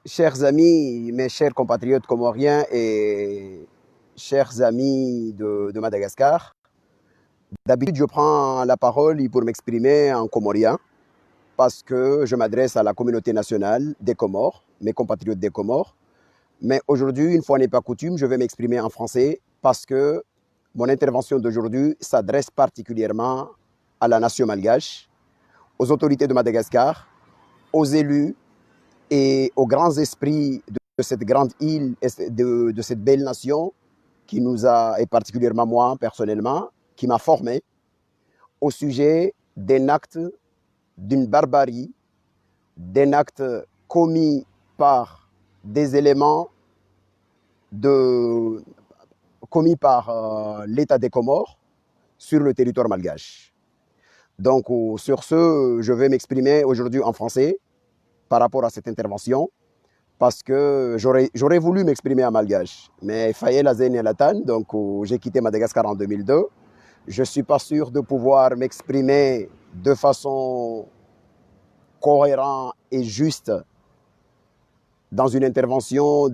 Chers amis, mes chers compatriotes comoriens et chers amis de Madagascar, d'habitude je prends la parole pour m'exprimer en comorien parce que je m'adresse à la communauté nationale des Comores, mes compatriotes des Comores. Mais aujourd'hui, une fois n'est pas coutume, je vais m'exprimer en français parce que mon intervention d'aujourd'hui s'adresse particulièrement à la nation malgache, aux autorités de Madagascar, aux élus et aux grands esprits de cette grande île, de cette belle nation qui nous a, et particulièrement moi personnellement, qui m'a formé au sujet d'un acte, d'une barbarie, d'un acte commis par des éléments commis par l'État des Comores sur le territoire malgache. Donc, sur ce, je vais m'exprimer aujourd'hui en français par rapport à cette intervention, parce que j'aurais voulu m'exprimer en malgache, mais Fayel Azen Latan, donc j'ai quitté Madagascar en 2002. Je ne suis pas sûr de pouvoir m'exprimer de façon cohérente et juste dans une intervention,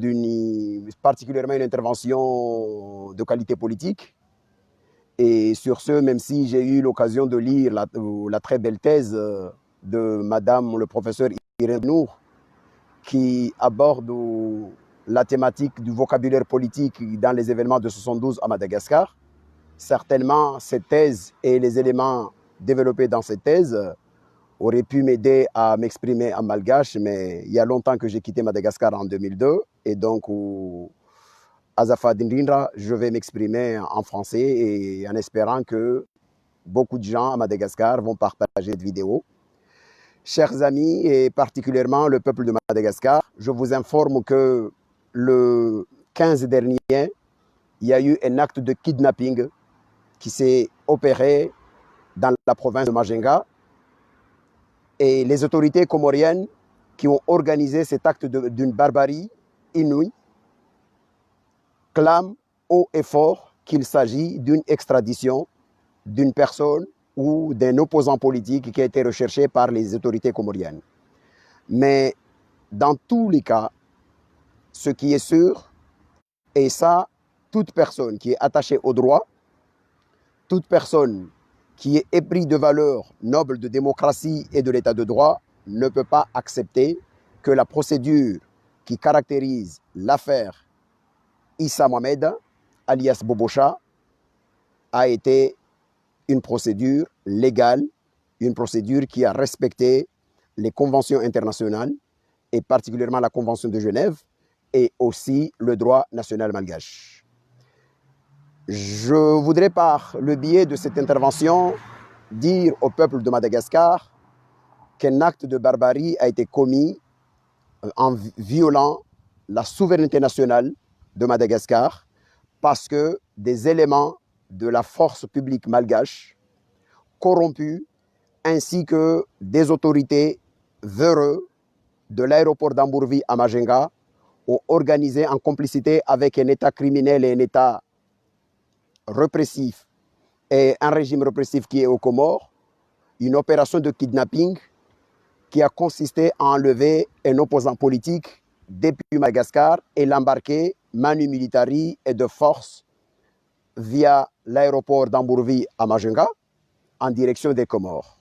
particulièrement une intervention de qualité politique. Et sur ce, même si j'ai eu l'occasion de lire la très belle thèse de Madame le professeur Irène Nour, qui aborde la thématique du vocabulaire politique dans les événements de 72 à Madagascar. Certainement, cette thèse et les éléments développés dans cette thèse auraient pu m'aider à m'exprimer en malgache, mais il y a longtemps que j'ai quitté Madagascar en 2002, et donc Azafa Dindindra, je vais m'exprimer en français et en espérant que beaucoup de gens à Madagascar vont partager cette vidéo. Chers amis, et particulièrement le peuple de Madagascar, je vous informe que le 15 dernier, il y a eu un acte de kidnapping qui s'est opéré dans la province de Majinga. Et les autorités comoriennes qui ont organisé cet acte d'une barbarie inouïe clament haut et fort qu'il s'agit d'une extradition d'une personne ou d'un opposant politique qui a été recherché par les autorités comoriennes. Mais dans tous les cas, ce qui est sûr, et ça, toute personne qui est attachée au droit, toute personne qui est épris de valeurs nobles de démocratie et de l'état de droit ne peut pas accepter que la procédure qui caractérise l'affaire Issa Mohamed, alias Bobocha, a été une procédure légale, une procédure qui a respecté les conventions internationales et particulièrement la Convention de Genève et aussi le droit national malgache. Je voudrais par le biais de cette intervention dire au peuple de Madagascar qu'un acte de barbarie a été commis en violant la souveraineté nationale de Madagascar parce que des éléments de la force publique malgache corrompus ainsi que des autorités véreux de l'aéroport d'Ambourvi à Majinga ont organisé en complicité avec un État criminel et un État répressif et un régime répressif qui est aux Comores, une opération de kidnapping qui a consisté à enlever un opposant politique depuis Madagascar et l'embarquer manu militari et de force via l'aéroport d'Ambourvi à Majinga en direction des Comores.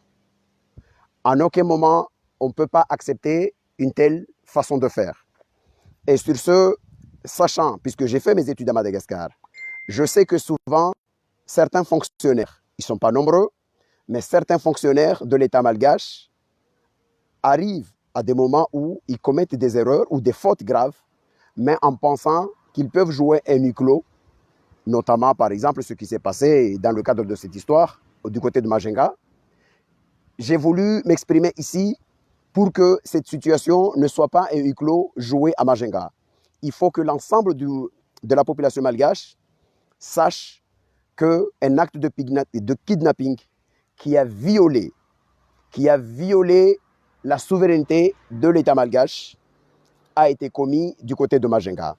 En aucun moment, on ne peut pas accepter une telle façon de faire. Et sur ce, sachant, puisque j'ai fait mes études à Madagascar, je sais que souvent, certains fonctionnaires, ils ne sont pas nombreux, mais certains fonctionnaires de l'État malgache arrivent à des moments où ils commettent des erreurs ou des fautes graves, mais en pensant qu'ils peuvent jouer un huis clos, notamment par exemple ce qui s'est passé dans le cadre de cette histoire du côté de Majinga. J'ai voulu m'exprimer ici pour que cette situation ne soit pas un huis clos joué à Majinga. Il faut que l'ensemble de la population malgache sache qu'un acte de kidnapping qui a violé la souveraineté de l'État malgache a été commis du côté de Majinga.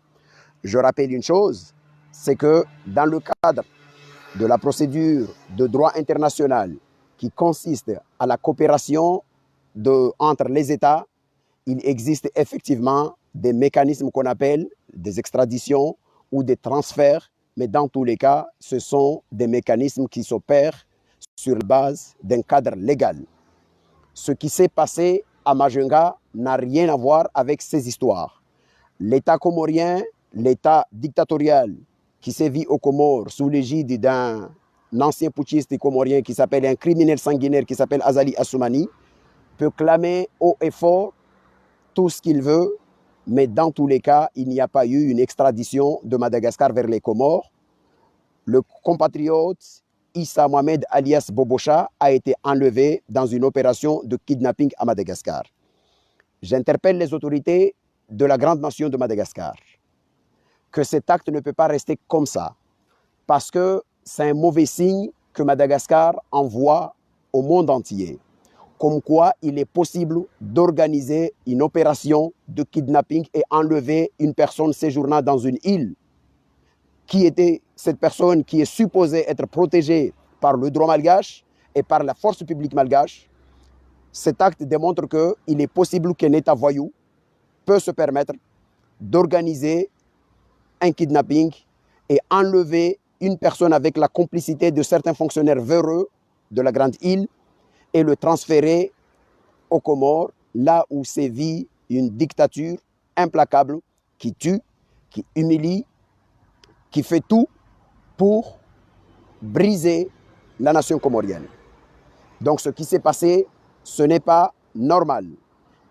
Je rappelle une chose, c'est que dans le cadre de la procédure de droit international qui consiste à la coopération entre les États, il existe effectivement des mécanismes qu'on appelle des extraditions ou des transferts, mais dans tous les cas, ce sont des mécanismes qui s'opèrent sur la base d'un cadre légal. Ce qui s'est passé à Majunga n'a rien à voir avec ces histoires. L'État comorien, l'État dictatorial qui sévit aux Comores sous l'égide d'un ancien putschiste comorien qui s'appelle un criminel sanguinaire qui s'appelle Azali Assoumani, peut clamer haut et fort tout ce qu'il veut, mais dans tous les cas, il n'y a pas eu une extradition de Madagascar vers les Comores. Le compatriote Issa Mohamed alias Bobocha a été enlevé dans une opération de kidnapping à Madagascar. J'interpelle les autorités de la grande nation de Madagascar que cet acte ne peut pas rester comme ça, parce que c'est un mauvais signe que Madagascar envoie au monde entier, comme quoi il est possible d'organiser une opération de kidnapping et enlever une personne séjournant dans une île. Qui était cette personne qui est supposée être protégée par le droit malgache et par la force publique malgache. Cet acte démontre qu'il est possible qu'un État voyou peut se permettre d'organiser un kidnapping et enlever une personne avec la complicité de certains fonctionnaires véreux de la Grande Île et le transférer aux Comores, là où sévit une dictature implacable qui tue, qui humilie, qui fait tout pour briser la nation comorienne. Donc ce qui s'est passé, ce n'est pas normal.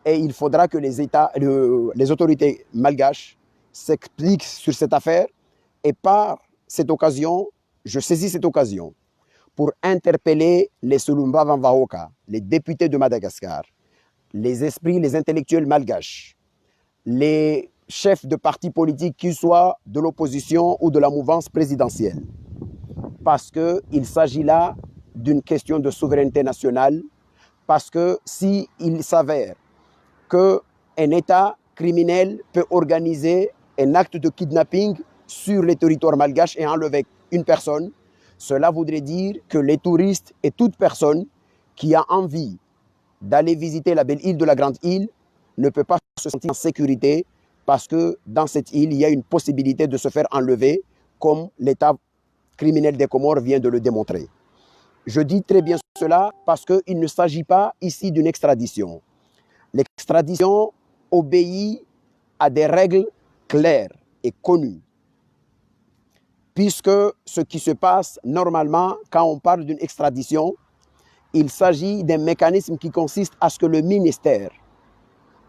Et il faudra que les autorités malgaches s'expliquent sur cette affaire. Et par cette occasion, je saisis cette occasion pour interpeller les Sulumba Vanvahoka, les députés de Madagascar, les esprits, les intellectuels malgaches, les chefs de partis politiques, qu'ils soient de l'opposition ou de la mouvance présidentielle. Parce qu'il s'agit là d'une question de souveraineté nationale, parce que s'il s'avère qu'un État criminel peut organiser un acte de kidnapping sur les territoires malgaches et enlever une personne, cela voudrait dire que les touristes et toute personne qui a envie d'aller visiter la belle île de la Grande Île ne peut pas se sentir en sécurité parce que dans cette île, il y a une possibilité de se faire enlever comme l'État criminel des Comores vient de le démontrer. Je dis très bien cela parce qu'il ne s'agit pas ici d'une extradition. L'extradition obéit à des règles claires et connues. Puisque ce qui se passe normalement quand on parle d'une extradition, il s'agit d'un mécanisme qui consiste à ce que le ministère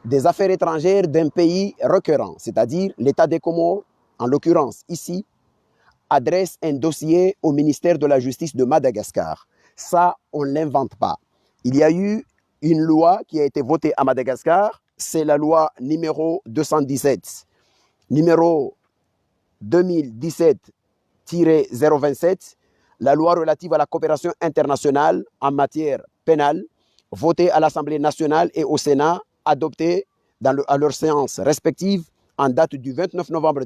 des Affaires étrangères d'un pays requérant, c'est-à-dire l'État des Comores, en l'occurrence ici, adresse un dossier au ministère de la Justice de Madagascar. Ça, on ne l'invente pas. Il y a eu une loi qui a été votée à Madagascar, c'est la loi numéro 217, numéro 2017-027, la loi relative à la coopération internationale en matière pénale, votée à l'Assemblée nationale et au Sénat, adoptée à leurs séances respectives en date du 29 novembre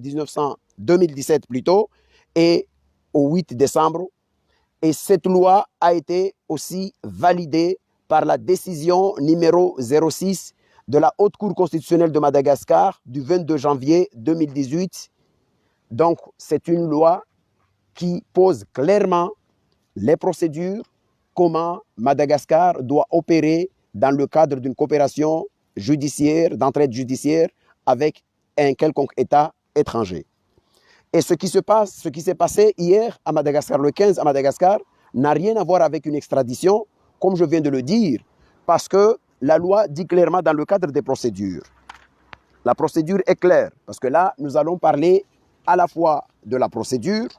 2017 plutôt, et au 8 décembre. Et cette loi a été aussi validée par la décision numéro 06 de la Haute Cour constitutionnelle de Madagascar du 22 janvier 2018. Donc, c'est une loi qui pose clairement les procédures, comment Madagascar doit opérer dans le cadre d'une coopération judiciaire, d'entraide judiciaire avec un quelconque État étranger. Et ce qui s'est passé hier à Madagascar, le 15 à Madagascar, n'a rien à voir avec une extradition, comme je viens de le dire, parce que la loi dit clairement dans le cadre des procédures. La procédure est claire, parce que là, nous allons parler à la fois de la procédure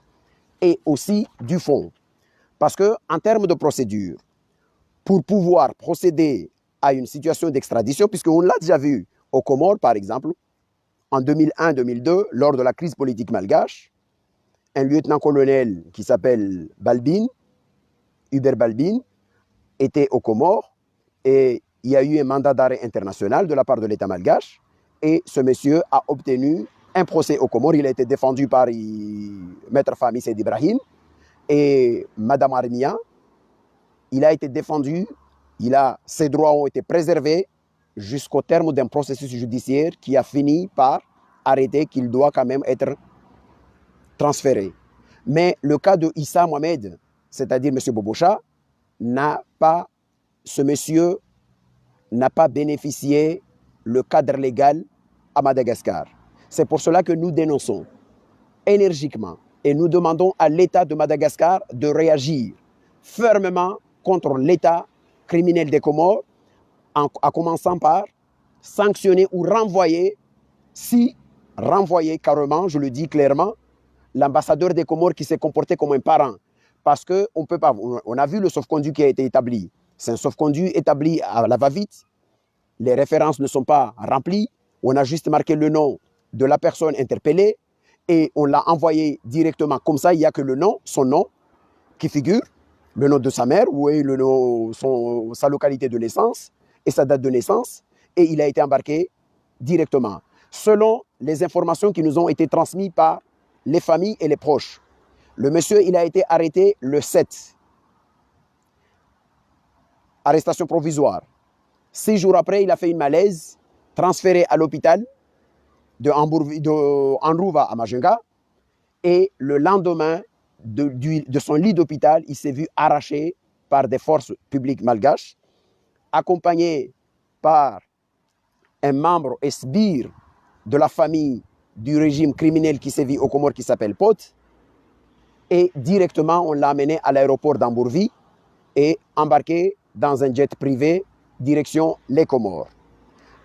et aussi du fond. Parce qu'en termes de procédure, pour pouvoir procéder à une situation d'extradition, puisqu'on l'a déjà vu aux Comores, par exemple, en 2001-2002, lors de la crise politique malgache, un lieutenant-colonel qui s'appelle Balbine, Hubert Balbine, était aux Comores et il y a eu un mandat d'arrêt international de la part de l'État malgache et ce monsieur a obtenu un procès aux Comores. Il a été défendu par Maître Fahmi Said Ibrahim et Madame Armia. Il a été défendu, ses droits ont été préservés jusqu'au terme d'un processus judiciaire qui a fini par arrêter qu'il doit quand même être transféré. Mais le cas de Issa Mohamed, c'est-à-dire M. Bobocha, ce monsieur n'a pas bénéficié le cadre légal à Madagascar. C'est pour cela que nous dénonçons énergiquement et nous demandons à l'État de Madagascar de réagir fermement contre l'État criminel des Comores, en commençant par sanctionner ou renvoyer carrément, je le dis clairement, l'ambassadeur des Comores qui s'est comporté comme un parent. Parce qu'on peut pas, on a vu le sauf-conduit qui a été établi. C'est un sauf-conduit établi à la va-vite. Les références ne sont pas remplies. On a juste marqué le nom de la personne interpellée et on l'a envoyé directement. Comme ça, il n'y a que le nom, son nom qui figure, le nom de sa mère, ou le nom, sa localité de naissance et sa date de naissance. Et il a été embarqué directement. Selon les informations qui nous ont été transmises par les familles et les proches. Le monsieur, il a été arrêté le 7. Arrestation provisoire. 6 jours après, il a fait une malaise, transféré à l'hôpital de Anrouva à Majunga. Et le lendemain de son lit d'hôpital, il s'est vu arraché par des forces publiques malgaches, accompagné par un membre et sbire de la famille du régime criminel qui sévit aux Comores qui s'appelle Pot. Et directement, on l'a amené à l'aéroport d'Ambourvi et embarqué dans un jet privé direction les Comores.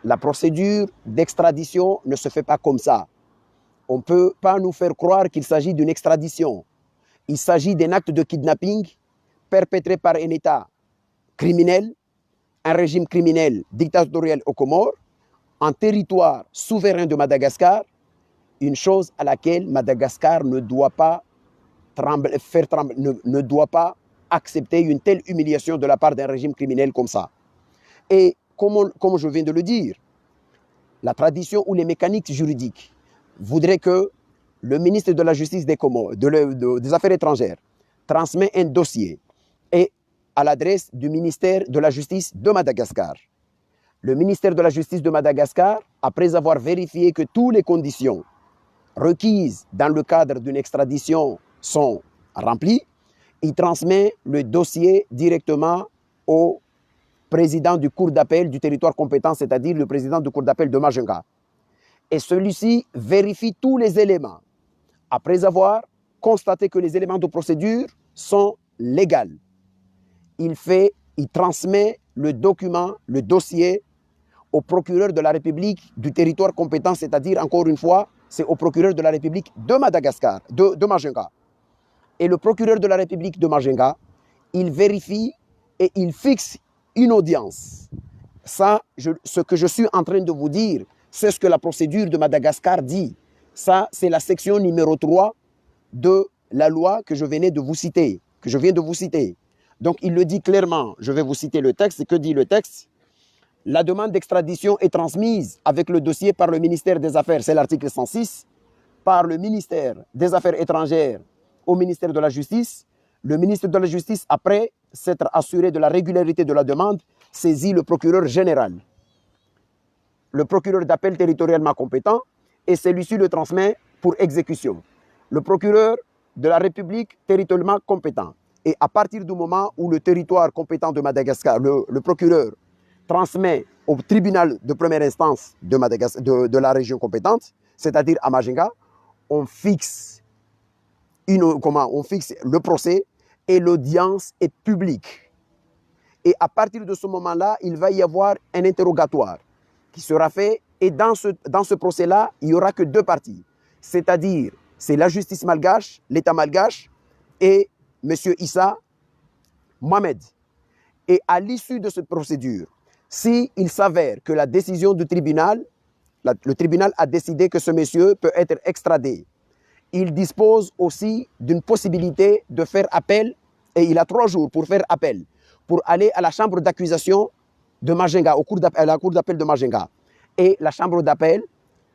La procédure d'extradition ne se fait pas comme ça. On ne peut pas nous faire croire qu'il s'agit d'une extradition. Il s'agit d'un acte de kidnapping perpétré par un État criminel, un régime criminel dictatorial aux Comores, en territoire souverain de Madagascar, une chose à laquelle Madagascar ne doit pas ne doit pas accepter une telle humiliation de la part d'un régime criminel comme ça. Et comme je viens de le dire, la tradition ou les mécaniques juridiques voudraient que le ministre de la Justice des Comores, des Affaires étrangères, transmet un dossier et à l'adresse du ministère de la Justice de Madagascar. Le ministère de la Justice de Madagascar, après avoir vérifié que toutes les conditions requises dans le cadre d'une extradition sont remplies, il transmet le dossier directement au président du cour d'appel du territoire compétent, c'est-à-dire le président du cour d'appel de Majunga. Et celui-ci vérifie tous les éléments. Après avoir constaté que les éléments de procédure sont légaux, il transmet le document, le dossier au procureur de la République du territoire compétent, c'est-à-dire, encore une fois, c'est au procureur de la République de Madagascar, de Majunga. Et le procureur de la République de Majunga, il vérifie et il fixe une audience. Ça, ce que je suis en train de vous dire, c'est ce que la procédure de Madagascar dit. Ça, c'est la section numéro 3 de la loi que je viens de vous citer. Donc, il le dit clairement. Je vais vous citer le texte. Que dit le texte? La demande d'extradition est transmise avec le dossier par le ministère des Affaires, c'est l'article 106, par le ministère des Affaires étrangères au ministère de la Justice. Le ministre de la Justice, après s'être assuré de la régularité de la demande, saisit le procureur général, le procureur d'appel territorialement compétent, et celui-ci le transmet pour exécution. Le procureur de la République territorialement compétent. Et à partir du moment où le territoire compétent de Madagascar, le procureur, transmet au tribunal de première instance de la région compétente, c'est-à-dire à Majunga, on fixe le procès et l'audience est publique. Et à partir de ce moment-là, il va y avoir un interrogatoire qui sera fait. Et dans ce procès-là, il n'y aura que deux parties. C'est-à-dire, c'est la justice malgache, l'État malgache et M. Issa Mohamed. Et à l'issue de cette procédure, s'il s'avère que la décision du tribunal, le tribunal a décidé que ce monsieur peut être extradé, il dispose aussi d'une possibilité de faire appel, et il a 3 jours pour faire appel, pour aller à la chambre d'accusation de Majunga, à la cour d'appel de Majunga. Et la chambre d'appel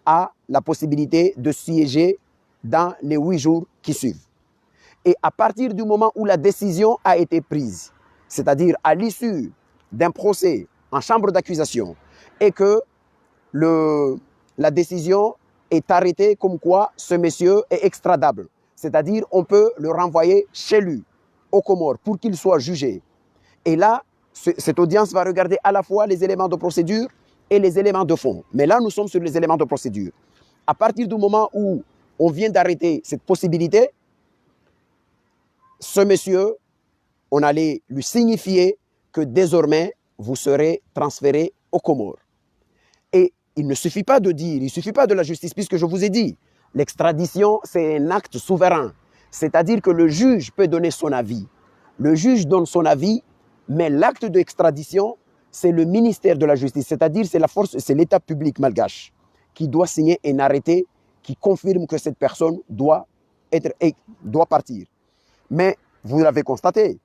a la possibilité de siéger dans les 8 jours qui suivent. Et à partir du moment où la décision a été prise, c'est-à-dire à l'issue d'un procès en chambre d'accusation, et que la décision est arrêtée comme quoi ce monsieur est extradable. C'est-à-dire on peut le renvoyer chez lui, aux Comores, pour qu'il soit jugé. Et là, cette audience va regarder à la fois les éléments de procédure et les éléments de fond. Mais là, nous sommes sur les éléments de procédure. À partir du moment où on vient d'arrêter cette possibilité, ce monsieur, on allait lui signifier que désormais, vous serez transféré aux Comores. Et il ne suffit pas de dire, il ne suffit pas de la justice, puisque je vous ai dit, l'extradition, c'est un acte souverain. C'est-à-dire que le juge peut donner son avis. Le juge donne son avis, mais l'acte d'extradition, c'est le ministère de la Justice, c'est-à-dire c'est l'État public malgache qui doit signer un arrêté qui confirme que cette personne doit partir. Mais vous l'avez constaté,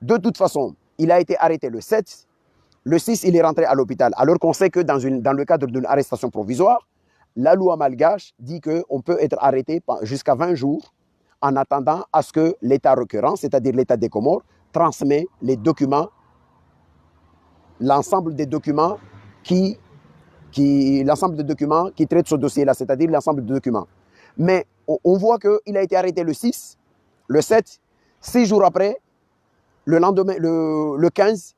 de toute façon, il a été arrêté le 7, le 6, il est rentré à l'hôpital, alors qu'on sait que dans le cadre d'une arrestation provisoire, la loi malgache dit qu'on peut être arrêté jusqu'à 20 jours en attendant à ce que l'État requérant, c'est-à-dire l'État des Comores, transmet les documents, l'ensemble des documents qui traitent ce dossier-là, c'est-à-dire l'ensemble des documents. Mais on voit qu'il a été arrêté le 6, le 7, 6 jours après, le lendemain, le 15,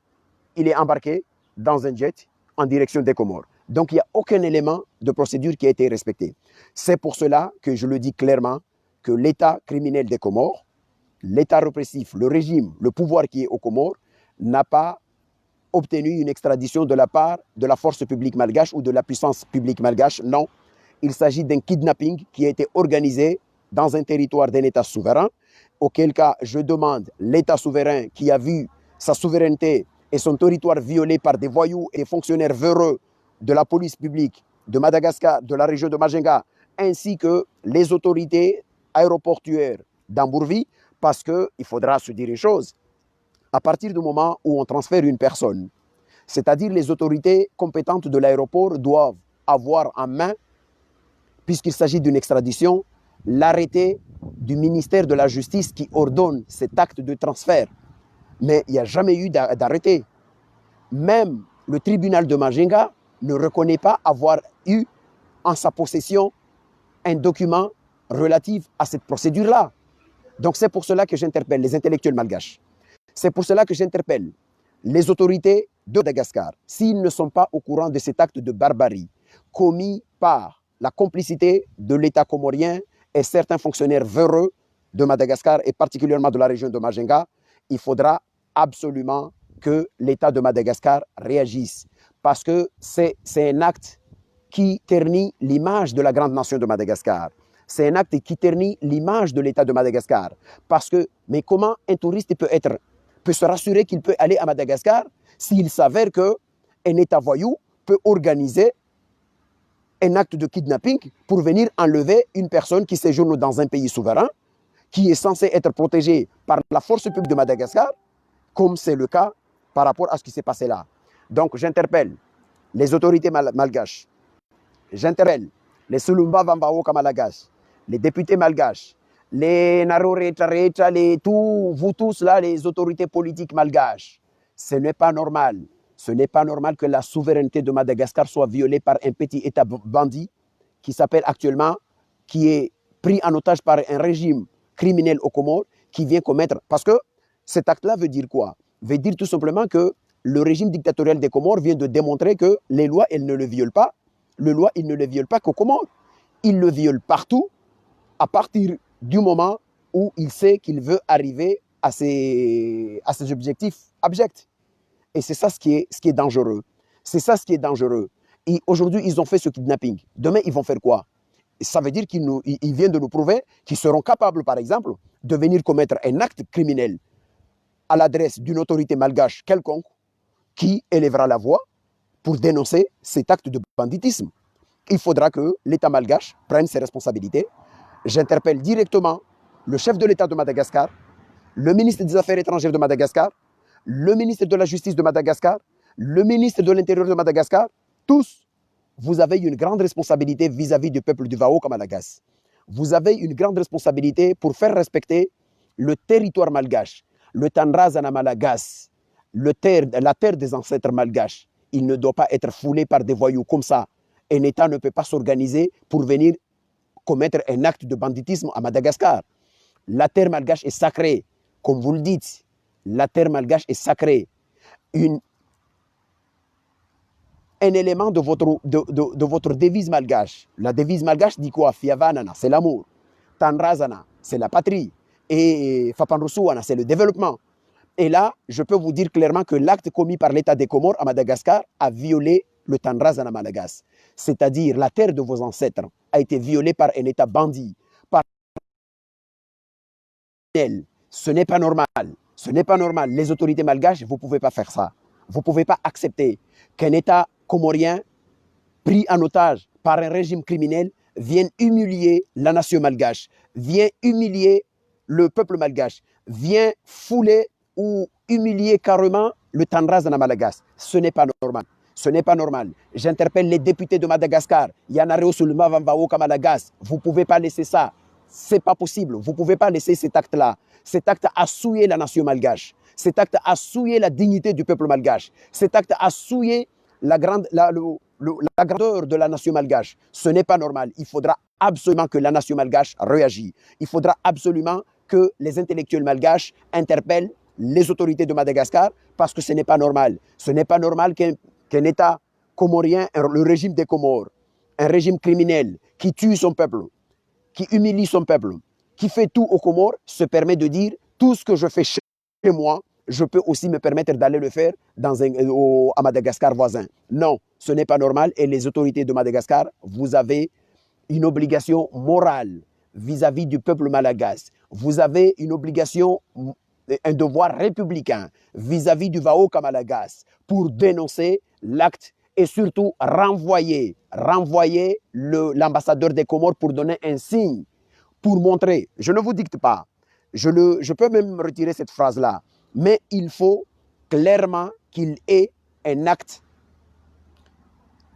il est embarqué dans un jet en direction des Comores. Donc, il n'y a aucun élément de procédure qui a été respecté. C'est pour cela que je le dis clairement, que l'État criminel des Comores, l'État répressif, le régime, le pouvoir qui est aux Comores, n'a pas obtenu une extradition de la part de la force publique malgache ou de la puissance publique malgache. Non, il s'agit d'un kidnapping qui a été organisé dans un territoire d'un État souverain, auquel cas je demande l'État souverain qui a vu sa souveraineté et son territoire violé par des voyous et des fonctionnaires véreux de la police publique de Madagascar, de la région de Majinga, ainsi que les autorités aéroportuaires d'Ambourvi, parce qu'il faudra se dire une chose. À partir du moment où on transfère une personne, c'est-à-dire les autorités compétentes de l'aéroport doivent avoir en main, puisqu'il s'agit d'une extradition, l'arrêté du ministère de la Justice qui ordonne cet acte de transfert. Mais il n'y a jamais eu d'arrêté. Même le tribunal de Majinga ne reconnaît pas avoir eu en sa possession un document relatif à cette procédure-là. Donc c'est pour cela que j'interpelle les intellectuels malgaches. C'est pour cela que j'interpelle les autorités de Madagascar, s'ils ne sont pas au courant de cet acte de barbarie commis par la complicité de l'État comorien et certains fonctionnaires véreux de Madagascar et particulièrement de la région de Majinga, il faudra absolument que l'État de Madagascar réagisse parce que c'est un acte qui ternit l'image de la grande nation de Madagascar. C'est un acte qui ternit l'image de l'État de Madagascar. Parce que, mais comment un touriste peut se rassurer qu'il peut aller à Madagascar s'il s'avère qu'un État voyou peut organiser un acte de kidnapping pour venir enlever une personne qui séjourne dans un pays souverain, qui est censé être protégée par la force publique de Madagascar, comme c'est le cas par rapport à ce qui s'est passé là. Donc j'interpelle les autorités malgaches, j'interpelle les Sulumba Vambaoka malgaches, les députés malgaches, les Naroretra, vous tous là, les autorités politiques malgaches. Ce n'est pas normal. Ce n'est pas normal que la souveraineté de Madagascar soit violée par un petit État bandit qui s'appelle actuellement, qui est pris en otage par un régime criminel aux Comores, qui vient commettre... Parce que cet acte-là veut dire quoi? Veut dire tout simplement que le régime dictatorial des Comores vient de démontrer que les lois, elles ne le violent pas. Les lois, ils ne le violent pas qu'aux Comores. Ils le violent partout, à partir du moment où il sait qu'il veut arriver à ses objectifs abjects. Et c'est ça ce qui est dangereux. C'est ça ce qui est dangereux. Et aujourd'hui, ils ont fait ce kidnapping. Demain, ils vont faire quoi? Ça veut dire qu'ils viennent de nous prouver qu'ils seront capables, par exemple, de venir commettre un acte criminel à l'adresse d'une autorité malgache quelconque qui élèvera la voix pour dénoncer cet acte de banditisme. Il faudra que l'État malgache prenne ses responsabilités. J'interpelle directement le chef de l'État de Madagascar, le ministre des Affaires étrangères de Madagascar, le ministre de la Justice de Madagascar, le ministre de l'Intérieur de Madagascar. Tous, vous avez une grande responsabilité vis-à-vis du peuple du Vaoka Malagas. Vous avez une grande responsabilité pour faire respecter le territoire malgache, le Tanrazana Malagas, la terre des ancêtres malgaches. il ne doit pas être foulé par des voyous comme ça. Un État ne peut pas s'organiser pour venir commettre un acte de banditisme à Madagascar. La terre malgache est sacrée, comme vous le dites. La terre malgache est sacrée. Un élément de votre devise malgache. La devise malgache dit quoi? Fiavanana, c'est l'amour. Tanrazana, c'est la patrie. Et Fapanrusuana, c'est le développement. Et là, je peux vous dire clairement que l'acte commis par l'État des Comores à Madagascar a violé le Tanrazana Malagas. C'est-à-dire la terre de vos ancêtres a été violée par un État bandit. Par... Ce n'est pas normal. Ce n'est pas normal. Les autorités malgaches, vous ne pouvez pas faire ça. Vous ne pouvez pas accepter qu'un État comorien pris en otage par un régime criminel vienne humilier la nation malgache, vient humilier le peuple malgache, vient fouler ou humilier carrément le Tanrazana Malagas. Ce n'est pas normal. Ce n'est pas normal. J'interpelle les députés de Madagascar. Yanareo Sulma Vambaoka Malagas. Vous ne pouvez pas laisser ça. Ce n'est pas possible. Vous ne pouvez pas laisser cet acte-là. Cet acte a souillé la nation malgache. Cet acte a souillé la dignité du peuple malgache. Cet acte a souillé la grandeur de la nation malgache. Ce n'est pas normal. Il faudra absolument que la nation malgache réagisse. Il faudra absolument que les intellectuels malgaches interpellent les autorités de Madagascar parce que ce n'est pas normal. Ce n'est pas normal qu'un État comorien, le régime des Comores, un régime criminel qui tue son peuple, qui humilie son peuple, qui fait tout aux Comores, se permet de dire tout ce que je fais chez moi, je peux aussi me permettre d'aller le faire à Madagascar voisin. Non, ce n'est pas normal et les autorités de Madagascar, vous avez une obligation morale vis-à-vis du peuple malagasy. Vous avez une obligation, un devoir républicain vis-à-vis du Vaoka Malagas pour dénoncer l'acte et surtout renvoyer l'ambassadeur des Comores pour donner un signe, pour montrer, je ne vous dicte pas, je peux même retirer cette phrase-là, mais il faut clairement qu'il ait un acte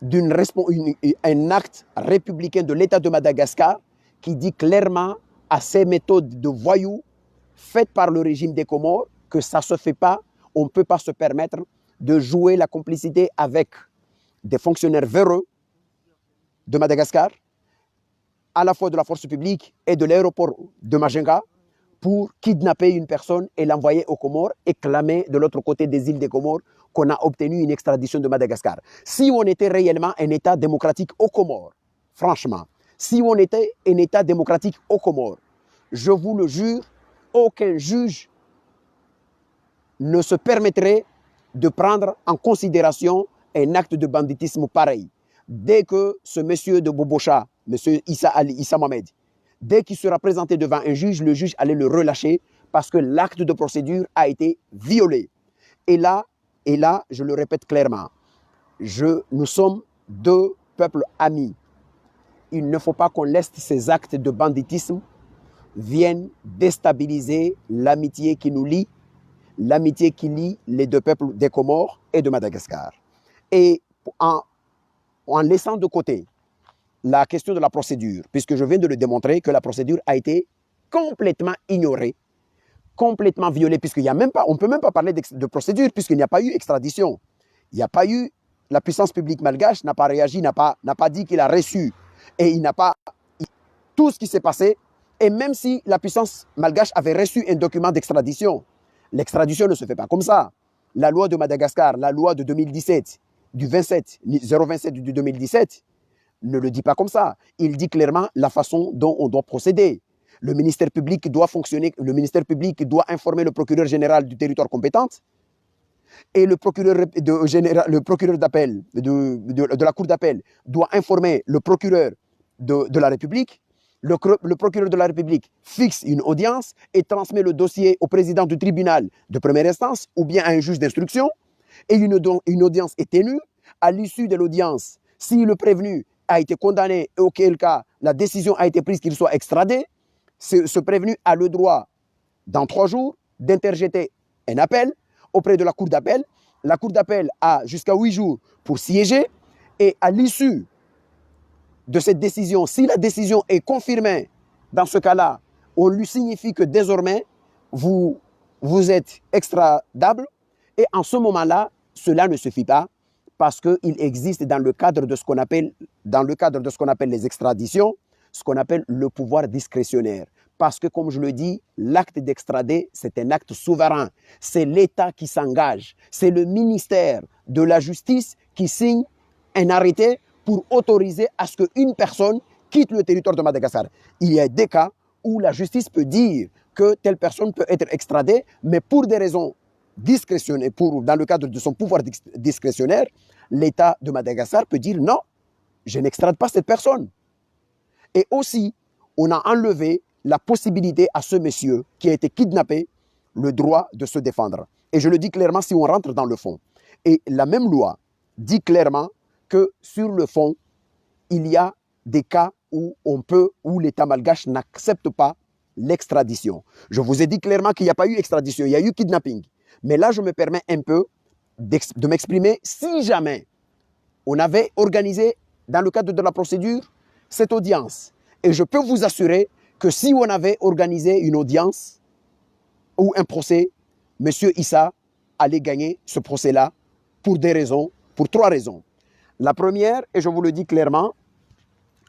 un acte républicain de l'État de Madagascar qui dit clairement à ces méthodes de voyous faites par le régime des Comores que ça ne se fait pas, on ne peut pas se permettre de jouer la complicité avec des fonctionnaires véreux de Madagascar, à la fois de la force publique et de l'aéroport de Majinga, pour kidnapper une personne et l'envoyer aux Comores et clamer de l'autre côté des îles des Comores qu'on a obtenu une extradition de Madagascar. Si on était réellement un État démocratique aux Comores, franchement, si on était un État démocratique aux Comores, je vous le jure, aucun juge ne se permettrait de prendre en considération un acte de banditisme pareil. Dès que ce monsieur de Bobocha, monsieur Issa Mohamed, dès qu'il sera présenté devant un juge, le juge allait le relâcher parce que l'acte de procédure a été violé. Et là, je le répète clairement, nous sommes deux peuples amis. Il ne faut pas qu'on laisse ces actes de banditisme viennent déstabiliser l'amitié qui nous lie, l'amitié qui lie les deux peuples des Comores et de Madagascar. Et en laissant de côté la question de la procédure, puisque je viens de le démontrer que la procédure a été complètement ignorée, complètement violée, puisqu'il y a même pas, on ne peut même pas parler de procédure, puisqu'il n'y a pas eu extradition. Il n'y a pas eu, la puissance publique malgache n'a pas réagi, n'a pas dit qu'il a reçu, et il n'a pas, tout ce qui s'est passé, et même si la puissance malgache avait reçu un document d'extradition, l'extradition ne se fait pas comme ça. La loi de Madagascar, la loi de 2017, du 027 du 2017, ne le dit pas comme ça. Il dit clairement la façon dont on doit procéder. Le ministère public doit fonctionner, le ministère public doit informer le procureur général du territoire compétent et le procureur d'appel de la cour d'appel doit informer le procureur de la République. Le procureur de la République fixe une audience et transmet le dossier au président du tribunal de première instance ou bien à un juge d'instruction et une audience est tenue. À l'issue de l'audience, si le prévenu a été condamné et auquel cas la décision a été prise qu'il soit extradé, ce prévenu a le droit, dans 3 jours, d'interjeter un appel auprès de la cour d'appel. La cour d'appel a jusqu'à 8 jours pour siéger et à l'issue de cette décision, si la décision est confirmée, dans ce cas-là, on lui signifie que désormais, vous êtes extradable et en ce moment-là, cela ne suffit pas parce qu'il existe dans le cadre de ce qu'on appelle, les extraditions, ce qu'on appelle le pouvoir discrétionnaire. Parce que, comme je le dis, l'acte d'extrader, c'est un acte souverain. C'est l'État qui s'engage. C'est le ministère de la Justice qui signe un arrêté pour autoriser à ce qu'une personne quitte le territoire de Madagascar. Il y a des cas où la justice peut dire que telle personne peut être extradée, mais pour des raisons discrétionnaires, dans le cadre de son pouvoir discrétionnaire, l'État de Madagascar peut dire non, je n'extrade pas cette personne. Et aussi, on a enlevé la possibilité à ce monsieur qui a été kidnappé le droit de se défendre. Et je le dis clairement si on rentre dans le fond. Et la même loi dit clairement que sur le fond, il y a des cas où l'État malgache n'accepte pas l'extradition. Je vous ai dit clairement qu'il n'y a pas eu extradition, il y a eu kidnapping. Mais là, je me permets un peu de m'exprimer si jamais on avait organisé, dans le cadre de la procédure, cette audience. Et je peux vous assurer que si on avait organisé une audience ou un procès, M. Issa allait gagner ce procès-là pour trois raisons. La première, et je vous le dis clairement,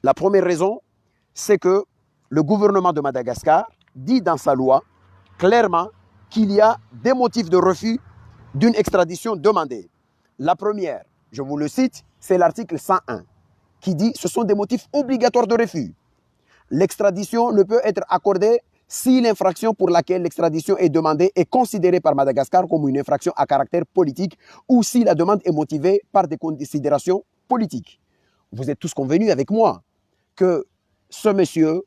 la première raison, c'est que le gouvernement de Madagascar dit dans sa loi clairement qu'il y a des motifs de refus d'une extradition demandée. La première, je vous le cite, c'est l'article 101 qui dit que ce sont des motifs obligatoires de refus. L'extradition ne peut être accordée si l'infraction pour laquelle l'extradition est demandée est considérée par Madagascar comme une infraction à caractère politique ou si la demande est motivée par des considérations politiques. Vous êtes tous convenus avec moi que ce monsieur,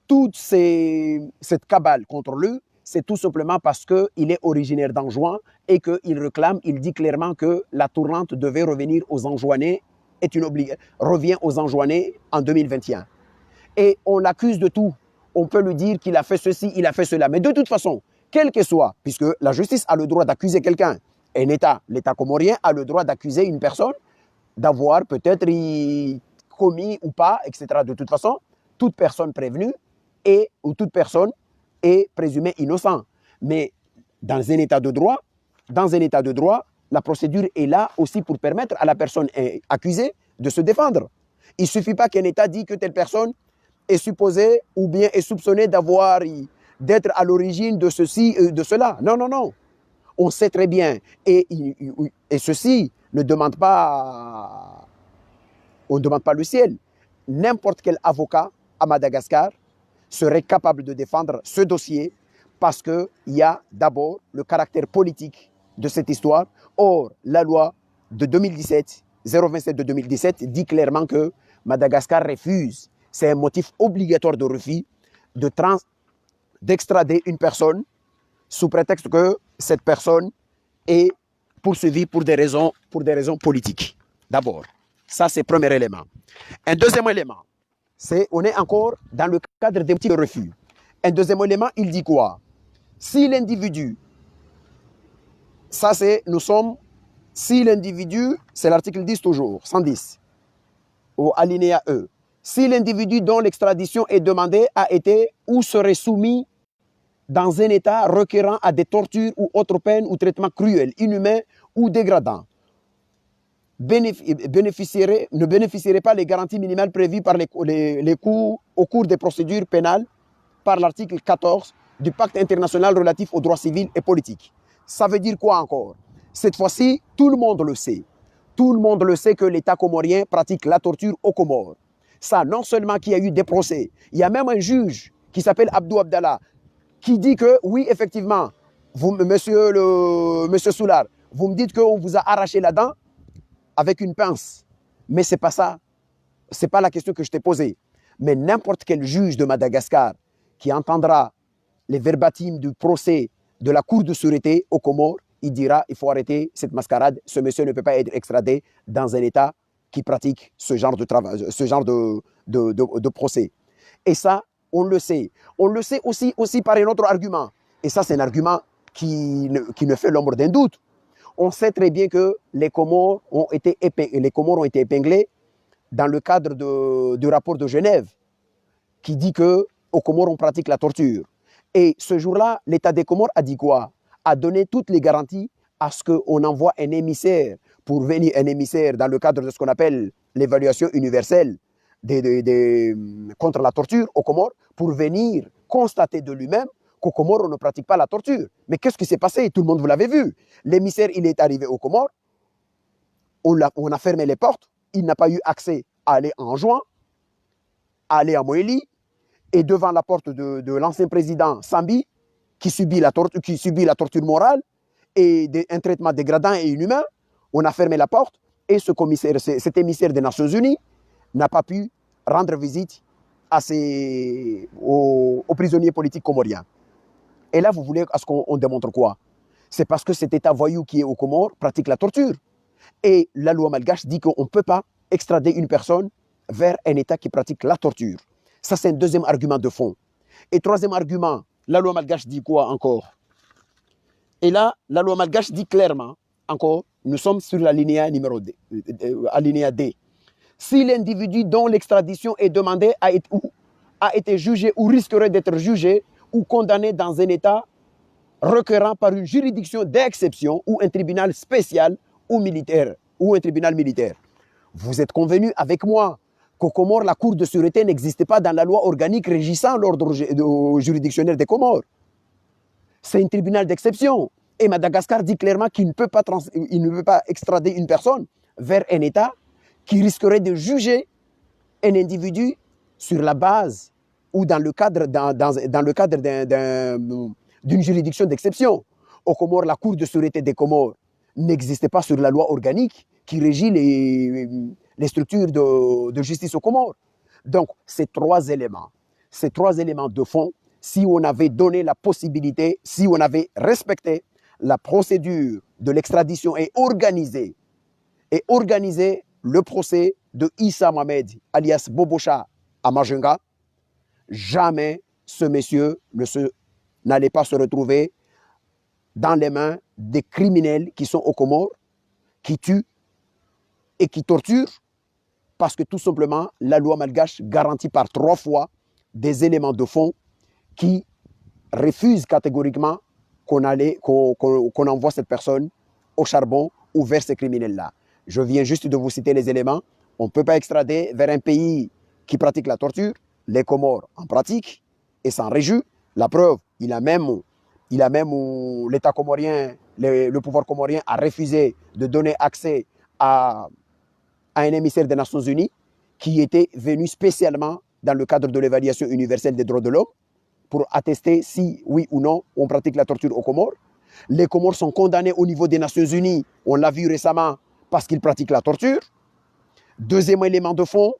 toute cette cabale contre lui, c'est tout simplement parce qu'il est originaire d'Anjouan et qu'il réclame, il dit clairement que la tournante devait revenir aux Anjouanais, revient aux Anjouanais en 2021. Et on l'accuse de tout. On peut lui dire qu'il a fait ceci, il a fait cela. Mais de toute façon, quel que soit, puisque la justice a le droit d'accuser quelqu'un, un État, l'État comorien a le droit d'accuser une personne d'avoir peut-être commis ou pas, etc. De toute façon, toute personne prévenue ou toute personne est présumée innocent. Mais dans un état de droit, la procédure est là aussi pour permettre à la personne accusée de se défendre. Il ne suffit pas qu'un État dise que telle personne est supposée ou bien est soupçonnée d'être à l'origine de ceci et de cela. Non, non, non. On sait très bien. Et ceci ne demande pas... On ne demande pas le ciel. N'importe quel avocat à Madagascar serait capable de défendre ce dossier parce qu'il y a d'abord le caractère politique de cette histoire. Or, la loi de 2017, 027 de 2017, dit clairement que Madagascar refuse. C'est un motif obligatoire de refus d'extrader une personne sous prétexte que cette personne est poursuivie pour des raisons politiques. D'abord, ça c'est le premier élément. Un deuxième élément, on est encore dans le cadre des motifs de refus. Un deuxième élément, il dit quoi? Si l'individu, si l'individu, c'est l'article 10 toujours, 110, au alinéa E. Si l'individu dont l'extradition est demandée a été ou serait soumis dans un état requérant à des tortures ou autres peines ou traitements cruels, inhumains ou dégradants, ne bénéficierait pas les garanties minimales prévues par au cours des procédures pénales par l'article 14 du pacte international relatif aux droits civils et politiques. Ça veut dire quoi encore? Cette fois-ci, tout le monde le sait. Tout le monde le sait que l'État comorien pratique la torture aux Comores. Ça, non seulement qu'il y a eu des procès, il y a même un juge qui s'appelle Abdou Abdallah qui dit que oui, effectivement, monsieur Soulard, vous me dites qu'on vous a arraché la dent avec une pince. Mais ce n'est pas ça. Ce n'est pas la question que je t'ai posée. Mais n'importe quel juge de Madagascar qui entendra les verbatims du procès de la Cour de sûreté aux Comores, il dira il faut arrêter cette mascarade. Ce monsieur ne peut pas être extradé dans un État qui pratique ce genre de procès. Et ça, on le sait. On le sait aussi par un autre argument. Et ça, c'est un argument qui ne fait l'ombre d'un doute. On sait très bien que les Comores ont été épinglés dans le cadre du rapport de Genève qui dit qu'aux Comores, on pratique la torture. Et ce jour-là, l'État des Comores a dit quoi? A donné toutes les garanties à ce qu'on envoie un émissaire pour venir un émissaire dans le cadre de ce qu'on appelle l'évaluation universelle contre la torture aux Comores, pour venir constater de lui-même qu'aux Comores, on ne pratique pas la torture. Mais qu'est-ce qui s'est passé? Tout le monde vous l'avait vu. L'émissaire, il est arrivé aux Comores, on a fermé les portes, il n'a pas eu accès à aller en juin, à aller à Moélie, et devant la porte de l'ancien président Sambi, qui subit la torture morale et un traitement dégradant et inhumain, on a fermé la porte, et cet émissaire des Nations Unies n'a pas pu rendre visite aux prisonniers politiques comoriens. Et là, vous voulez à ce qu'on démontre quoi? C'est parce que cet État voyou qui est aux Comores pratique la torture. Et la loi malgache dit qu'on ne peut pas extrader une personne vers un État qui pratique la torture. Ça, c'est un deuxième argument de fond. Et troisième argument, la loi malgache dit quoi encore? Et là, la loi malgache dit clairement, encore, nous sommes sur l'alinéa numéro D, alinéa D. Si l'individu dont l'extradition est demandée a été jugé ou risquerait d'être jugé ou condamné dans un État requérant par une juridiction d'exception ou un tribunal spécial ou militaire, ou un tribunal militaire. Vous êtes convenu avec moi qu'aux Comores, la Cour de sûreté n'existait pas dans la loi organique régissant l'ordre juridictionnel des Comores. C'est un tribunal d'exception. Et Madagascar dit clairement qu'il ne peut pas extrader une personne vers un État qui risquerait de juger un individu sur la base ou dans le cadre d'une juridiction d'exception. Aux Comores, la Cour de sûreté des Comores n'existait pas sur la loi organique qui régit les structures de justice aux Comores. Donc, ces trois éléments de fond, si on avait donné la possibilité, si on avait respecté la procédure de l'extradition et organisé le procès de Issa Mohamed, alias Bobocha, à Majunga, jamais ce monsieur n'allait pas se retrouver dans les mains des criminels qui sont aux Comores, qui tuent et qui torturent, parce que tout simplement, la loi malgache garantit par 3 fois des éléments de fond qui refusent catégoriquement qu'on envoie cette personne au charbon ou vers ces criminels-là. Je viens juste de vous citer les éléments. On ne peut pas extrader vers un pays qui pratique la torture. Les Comores en pratiquent et s'en réjouissent. La preuve, l'État comorien, le pouvoir comorien a refusé de donner accès à un émissaire des Nations Unies qui était venu spécialement dans le cadre de l'évaluation universelle des droits de l'homme pour attester si, oui ou non, on pratique la torture aux Comores. Les Comores sont condamnés au niveau des Nations Unies, on l'a vu récemment, parce qu'ils pratiquent la torture. Deuxième élément de fond,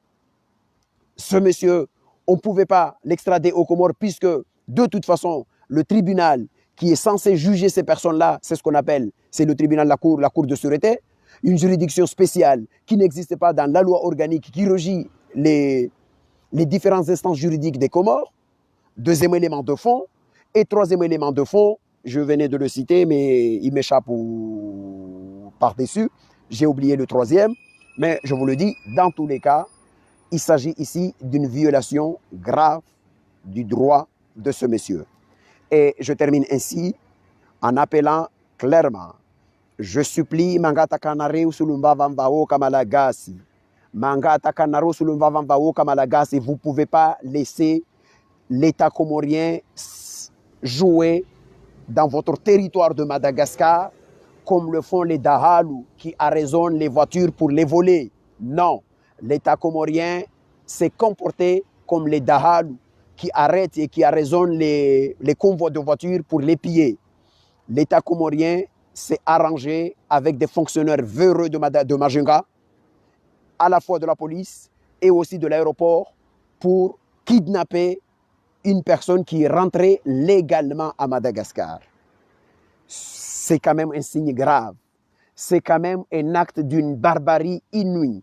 ce monsieur, on ne pouvait pas l'extrader aux Comores puisque, de toute façon, le tribunal qui est censé juger ces personnes-là, c'est ce qu'on appelle, c'est le tribunal, la cour de sûreté, une juridiction spéciale qui n'existe pas dans la loi organique qui régit les différentes instances juridiques des Comores. Deuxième élément de fond. Et troisième élément de fond, je venais de le citer, mais il m'échappe par-dessus. J'ai oublié le troisième. Mais je vous le dis, dans tous les cas, il s'agit ici d'une violation grave du droit de ce monsieur. Et je termine ainsi en appelant clairement, je supplie Mangata Kanare Usulumba Vambao Kamalagasi. Mangata Kanaro Usulumba Vambao Kamalagasi, vous ne pouvez pas laisser l'État comorien jouer dans votre territoire de Madagascar comme le font les Dahalou qui arraisonnent les voitures pour les voler. Non, l'État comorien s'est comporté comme les Dahalou qui arrêtent et qui arraisonnent les convois de voitures pour les piller. L'État comorien s'est arrangé avec des fonctionnaires véreux de Majunga, à la fois de la police et aussi de l'aéroport, pour kidnapper une personne qui est rentrée légalement à Madagascar. C'est quand même un signe grave. C'est quand même un acte d'une barbarie inouïe.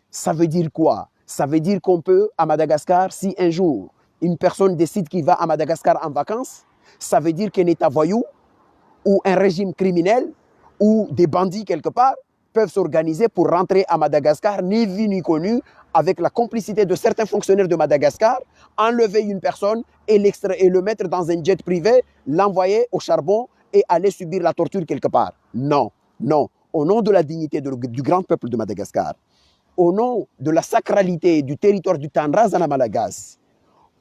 Ça veut dire quoi? Ça veut dire qu'on peut, à Madagascar, si un jour, une personne décide qu'il va à Madagascar en vacances, ça veut dire qu'un État voyou ou un régime criminel ou des bandits quelque part peuvent s'organiser pour rentrer à Madagascar, ni vu ni connu, avec la complicité de certains fonctionnaires de Madagascar, enlever une personne et le mettre dans un jet privé, l'envoyer au charbon et aller subir la torture quelque part. Non, non, au nom de la dignité du grand peuple de Madagascar, au nom de la sacralité du territoire du Tanrazana Malagas,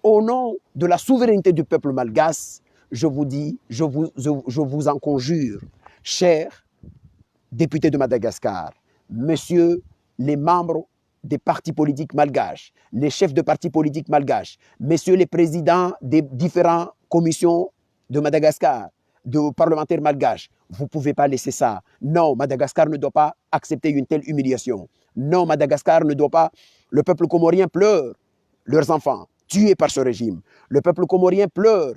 au nom de la souveraineté du peuple malgache, je vous dis, je vous en conjure, chers députés de Madagascar, messieurs les membres des partis politiques malgaches, les chefs de partis politiques malgaches, messieurs les présidents des différentes commissions de Madagascar, de parlementaires malgaches, vous ne pouvez pas laisser ça. Non, Madagascar ne doit pas accepter une telle humiliation. Non, Madagascar ne doit pas... Le peuple comorien pleure leurs enfants tués par ce régime. Le peuple comorien pleure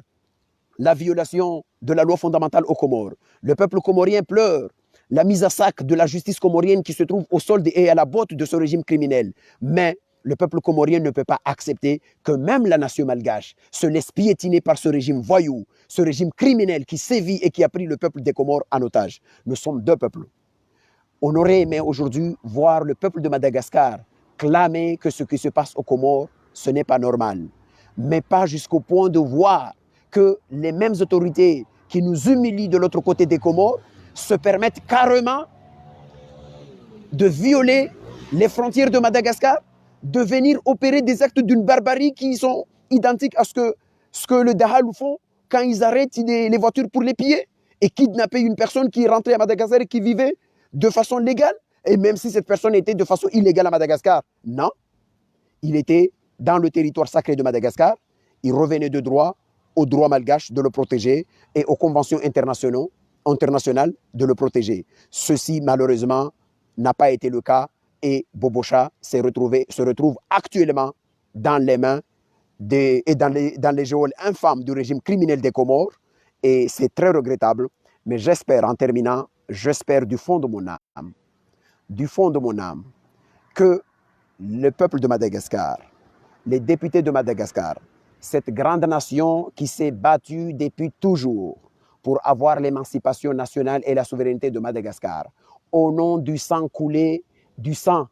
la violation de la loi fondamentale aux Comores. Le peuple comorien pleure la mise à sac de la justice comorienne qui se trouve au solde et à la botte de ce régime criminel. Mais le peuple comorien ne peut pas accepter que même la nation malgache se laisse piétiner par ce régime voyou, ce régime criminel qui sévit et qui a pris le peuple des Comores en otage. Nous sommes deux peuples. On aurait aimé aujourd'hui voir le peuple de Madagascar clamer que ce qui se passe aux Comores, ce n'est pas normal. Mais pas jusqu'au point de voir que les mêmes autorités qui nous humilient de l'autre côté des Comores se permettent carrément de violer les frontières de Madagascar, de venir opérer des actes d'une barbarie qui sont identiques à ce que le Dahal font quand ils arrêtent les voitures pour les piller et kidnapper une personne qui est rentrée à Madagascar et qui vivait de façon légale, et même si cette personne était de façon illégale à Madagascar. Non, il était dans le territoire sacré de Madagascar, il revenait de droit au droit malgache de le protéger et aux conventions internationales de le protéger. Ceci, malheureusement, n'a pas été le cas et Bobocha se retrouve actuellement dans les mains et dans les geôles infâmes du régime criminel des Comores, et c'est très regrettable, mais j'espère, en terminant, j'espère du fond de mon âme, que le peuple de Madagascar, les députés de Madagascar, cette grande nation qui s'est battue depuis toujours pour avoir l'émancipation nationale et la souveraineté de Madagascar, au nom du sang coulé, du sang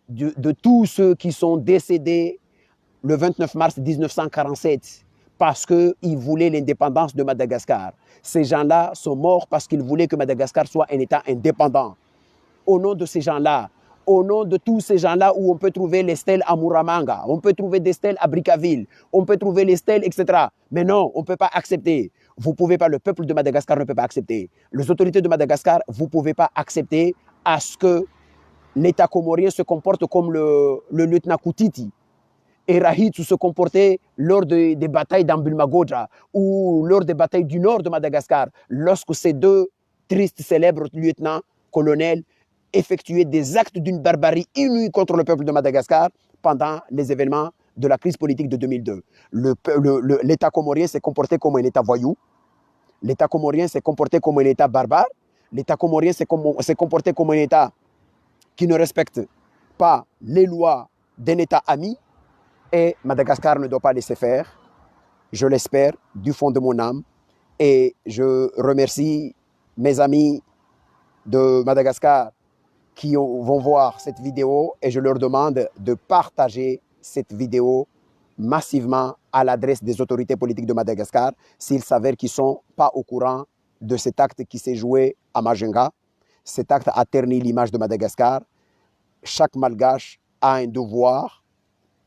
de tous ceux qui sont décédés le 29 mars 1947 parce qu'ils voulaient l'indépendance de Madagascar. Ces gens-là sont morts parce qu'ils voulaient que Madagascar soit un État indépendant. Au nom de ces gens-là, au nom de tous ces gens-là où on peut trouver les stèles à Muramanga, on peut trouver des stèles à Brickaville, on peut trouver les stèles, etc. Mais non, on ne peut pas accepter. Vous ne pouvez pas, le peuple de Madagascar ne peut pas accepter. Les autorités de Madagascar, vous ne pouvez pas accepter à ce que l'État comorien se comporte comme le lieutenant Koutiti et Rahitsu se comportait lors des batailles d'Ambulmagodja ou lors des batailles du nord de Madagascar, lorsque ces deux tristes célèbres lieutenants-colonels effectuaient des actes d'une barbarie inouïe contre le peuple de Madagascar pendant les événements de la crise politique de 2002. L'État comorien s'est comporté comme un État voyou, l'État comorien s'est comporté comme un État barbare, l'État comorien s'est comporté comme un État qui ne respecte pas les lois d'un État ami, et Madagascar ne doit pas laisser faire. Je l'espère du fond de mon âme, et je remercie mes amis de Madagascar qui vont voir cette vidéo, et je leur demande de partager cette vidéo massivement à l'adresse des autorités politiques de Madagascar s'ils s'avèrent qu'ils ne sont pas au courant de cet acte qui s'est joué à Majunga. Cet acte a terni l'image de Madagascar. Chaque Malgache a un devoir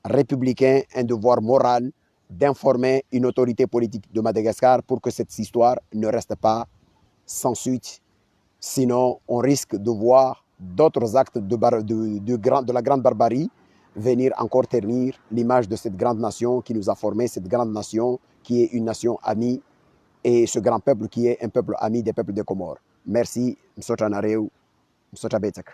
républicain, un devoir moral d'informer une autorité politique de Madagascar pour que cette histoire ne reste pas sans suite. Sinon, on risque de voir d'autres actes de la grande barbarie venir encore ternir l'image de cette grande nation qui nous a formés, cette grande nation qui est une nation amie, et ce grand peuple qui est un peuple ami des peuples des Comores. Merci, Msocha Nareu, Msocha Betek.